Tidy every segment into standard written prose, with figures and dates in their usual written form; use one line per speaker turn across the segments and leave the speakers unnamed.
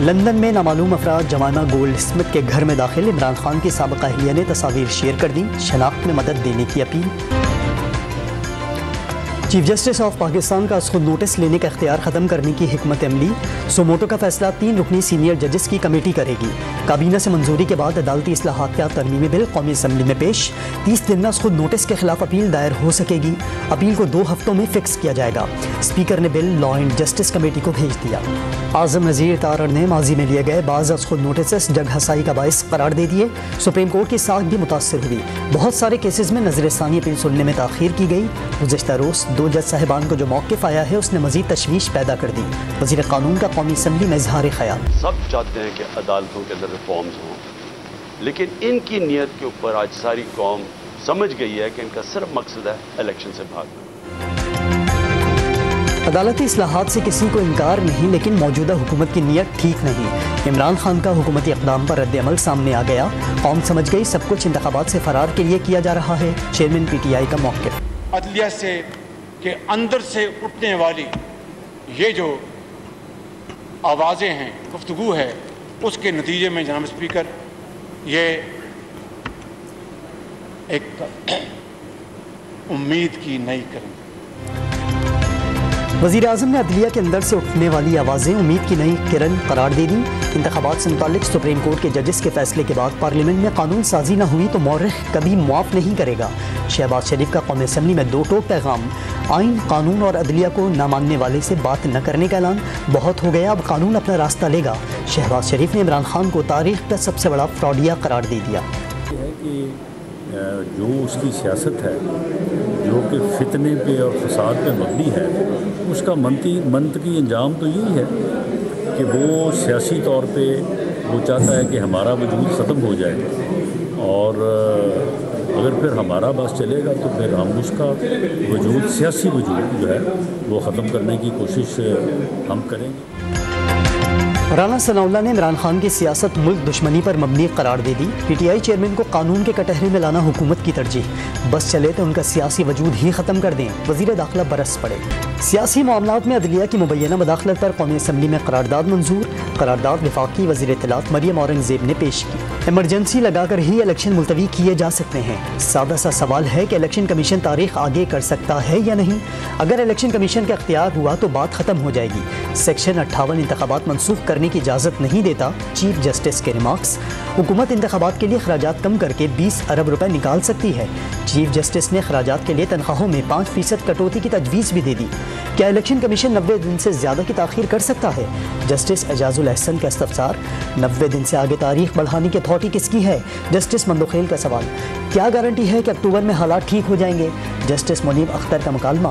London میں نامعلوم افراد جمائمہ گولڈ اسمتھ کے گھر میں داخل، عمران خان کی سابقہ اہلیہ نے تصاویر شیئر کر دیں، شناخت میں مدد دینے کی appeal. Chief justice of Pakistan کا از خود نوٹس لینے کا اختیار ختم کرنے کی حکمت عملی، سوموٹو کا فیصلہ 3 رکنی سینئر ججز کی کمیٹی کرے گی۔ کابینہ سے منظوری کے بعد عدالتی اصلاحات کا ترمیمی بل قومی اسمبلی میں پیش، 30 دن میں از خود نوٹس کے خلاف اپیل دائر ہو سکے گی، اپیل کو 2 ہفتوں میں فکس کیا جائے گا۔ اسپیکر نے بل لا اینڈ جسٹس کمیٹی کو بھیج دیا۔ اعظم نذیر تارڑ نے ماضی میں لیے گئے بعض از خود نوٹسز جگ ہسائی کا باعث قرار دے دیے، سپریم کورٹ کی ساکھ بھی متاثر ہوئی، بہت سارے کیسز میں نظر ثانی اپیل سننے میں تاخیر کی گئی۔ گزشتہ روز 2 جج صاحبان کو جو موقف آیا ہے اس نے مزید تشویش پیدا کر دی۔ وزیر قانون کا قومی اسمبلی میں اظہار خیال۔
سب چاہتے ہیں کہ عدالتوں کے اندر ریفارمز ہوں، لیکن ان کی نیت کے اوپر آج ساری قوم سمجھ گئی ہے کہ ان کا صرف مقصد ہے الیکشن سے بھاگنا۔
عدالتی اصلاحات سے کسی کو انکار نہیں، لیکن موجودہ حکومت کی نیت ٹھیک نہیں۔ عمران خان کا حکومتی اقدام پر رد عمل سامنے آ گیا، قوم سمجھ گئی سب کچھ انتخابات سے فرار کے لیے کیا جا رہا ہے، چیئرمین پی ٹی آئی کا موقف۔
عدلیہ سے کہ اندر سے اٹھنے والی یہ جو آوازیں ہیں، گفتگو ہے، اس کے نتیجے میں جناب اسپیکر یہ ایک امید کی نئی کرن۔
وزیر اعظم نے عدلیہ کے اندر سے اٹھنے والی آوازیں امید کی نئی کرن قرار دے دیں۔ انتخابات سے متعلق سپریم کورٹ کے ججز کے فیصلے کے بعد پارلیمنٹ میں قانون سازی نہ ہوئی تو مورخ کبھی معاف نہیں کرے گا۔ شہباز شریف کا قومی اسمبلی میں 2 ٹوک پیغام، آئین، قانون اور عدلیہ کو نہ ماننے والے سے بات نہ کرنے کا اعلان، بہت ہو گیا اب قانون اپنا راستہ لے گا۔ شہباز شریف نے عمران خان کو تاریخ کا سب سے بڑا فراڈیا قرار دے دیا۔
جو اس کی سیاست ہے جو کہ فتنے پہ اور فساد پہ مبنی ہے، اس کا منطقی انجام تو یہی ہے کہ وہ سیاسی طور پہ وہ چاہتا ہے کہ ہمارا وجود ختم ہو جائے، اور اگر پھر ہمارا بس چلے گا تو پھر ہم اس کا وجود، سیاسی وجود جو ہے وہ ختم کرنے کی کوشش ہم کریں گے۔
رانا ثناء اللہ نے عمران خان کی سیاست ملک دشمنی پر مبنی قرار دے دی۔ پی ٹی آئی چیئرمین کو قانون کے کٹہرے میں لانا حکومت کی ترجیح، بس چلے تو ان کا سیاسی وجود ہی ختم کر دیں، وزیر داخلہ برس پڑے۔ سیاسی معاملات میں عدلیہ کی مبینہ مداخلت پر قومی اسمبلی میں قرارداد منظور، قرارداد وفاقی وزیر اطلاعات مریم اورنگزیب نے پیش کی۔ ایمرجنسی لگا کر ہی الیکشن ملتوی کیے جا سکتے ہیں، سادہ سا سوال ہے کہ الیکشن کمیشن تاریخ آگے کر سکتا ہے یا نہیں؟ اگر الیکشن کمیشن کا اختیار ہوا تو بات ختم ہو جائے گی۔ سیکشن 58 انتخابات منسوخ کرنے کی اجازت نہیں دیتا، چیف جسٹس کے ریمارکس۔ حکومت انتخابات کے لیے اخراجات کم کر کے 20 ارب روپے نکال سکتی ہے، چیف جسٹس نے اخراجات کے لیے تنخواہوں میں 5% کٹوتی کی تجویز بھی دے دی۔ کیا الیکشن کمیشن 90 دن سے زیادہ کی تاخیر کر سکتا ہے؟ جسٹس اعجاز الاحسن کا استفسار۔ 90 دن سے آگے تاریخ بڑھانے کی اتھارٹی کس کی ہے؟ جسٹس مندوخیل کا سوال۔ کیا گارنٹی ہے کہ اکتوبر میں حالات ٹھیک ہو جائیں گے؟ جسٹس منیب اختر کا مکالمہ۔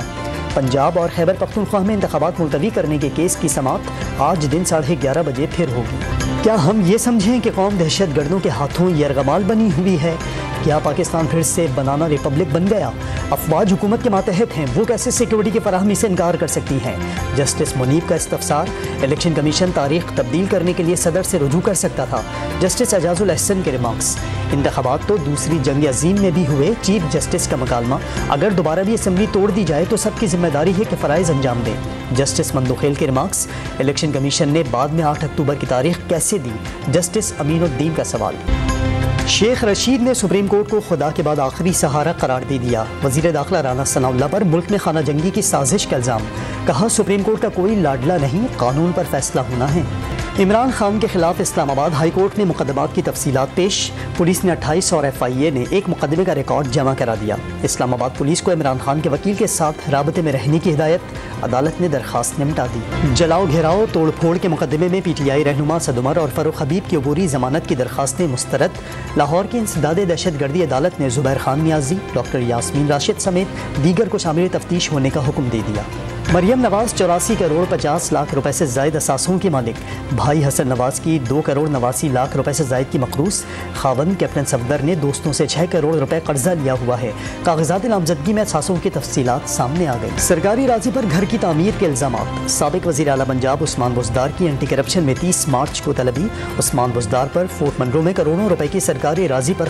پنجاب اور خیبر پختونخوا میں انتخابات ملتوی کرنے کے کیس کی سماعت آج دن 11:30 بجے پھر ہوگی۔ کیا ہم یہ سمجھیں کہ قوم دہشت گردوں کے ہاتھوں یرغمال بنی ہوئی ہے؟ کیا پاکستان پھر سے بنانا ریپبلک بن گیا؟ افواج حکومت کے ماتحت ہیں، وہ کیسے سیکیورٹی کی فراہمی سے انکار کر سکتی ہیں؟ جسٹس منیب کا استفسار۔ الیکشن کمیشن تاریخ تبدیل کرنے کے لیے صدر سے رجوع کر سکتا تھا، جسٹس اعجاز الاحسن کے ریمارکس۔ انتخابات تو دوسری جنگ عظیم میں بھی ہوئے، چیف جسٹس کا مکالمہ۔ اگر دوبارہ بھی اسمبلی توڑ دی جائے تو سب کی ذمہ داری ہے کہ فرائض انجام دیں، جسٹس مندوخیل کے ریمارکس۔ الیکشن کمیشن نے بعد میں 8 اکتوبر کی تاریخ کیسے دی؟ جسٹس امین الدین کا سوال۔ شیخ رشید نے سپریم کورٹ کو خدا کے بعد آخری سہارا قرار دے دیا، وزیر داخلہ رانا ثناء اللہ پر ملک میں خانہ جنگی کی سازش کا الزام، کہا سپریم کورٹ کا کوئی لاڈلا نہیں، قانون پر فیصلہ ہونا ہے۔ عمران خان کے خلاف اسلام آباد ہائی کورٹ میں مقدمات کی تفصیلات پیش، پولیس نے 28 اور ایف آئی اے نے ایک مقدمے کا ریکارڈ جمع کرا دیا۔ اسلام آباد پولیس کو عمران خان کے وکیل کے ساتھ رابطے میں رہنے کی ہدایت، عدالت نے درخواست نمٹا دی۔ جلاؤ گھیراؤ توڑ پھوڑ کے مقدمے میں پی ٹی آئی رہنما سعد عمر اور فاروق حبیب کی عبوری ضمانت کی درخواستیں مسترد۔ لاہور کی انسداد دہشت گردی عدالت نے زبیر خان نیازی، ڈاکٹر یاسمین راشد سمیت دیگر کو شامل تفتیش ہونے کا حکم دے دیا۔ مریم نواز 84 کروڑ 50 لاکھ روپے سے زائد اثاثوں کی مالک، بھائی حسن نواز کی 2 کروڑ 89 لاکھ روپے سے زائد کی مقروض، خاوند کیپٹن صفدر نے دوستوں سے 6 کروڑ روپے قرضہ لیا ہوا ہے۔ کاغذات نامزدگی میں اثاثوں کی تفصیلات سامنے آ گئی۔ سرکاری راضی پر گھر کی تعمیر کے الزامات، سابق وزیر اعلیٰ پنجاب عثمان بزدار کی اینٹی کرپشن میں 30 مارچ کو طلبی، عثمان بزدار پر فورٹ منرو میں کروڑوں روپے کی سرکاری راضی پر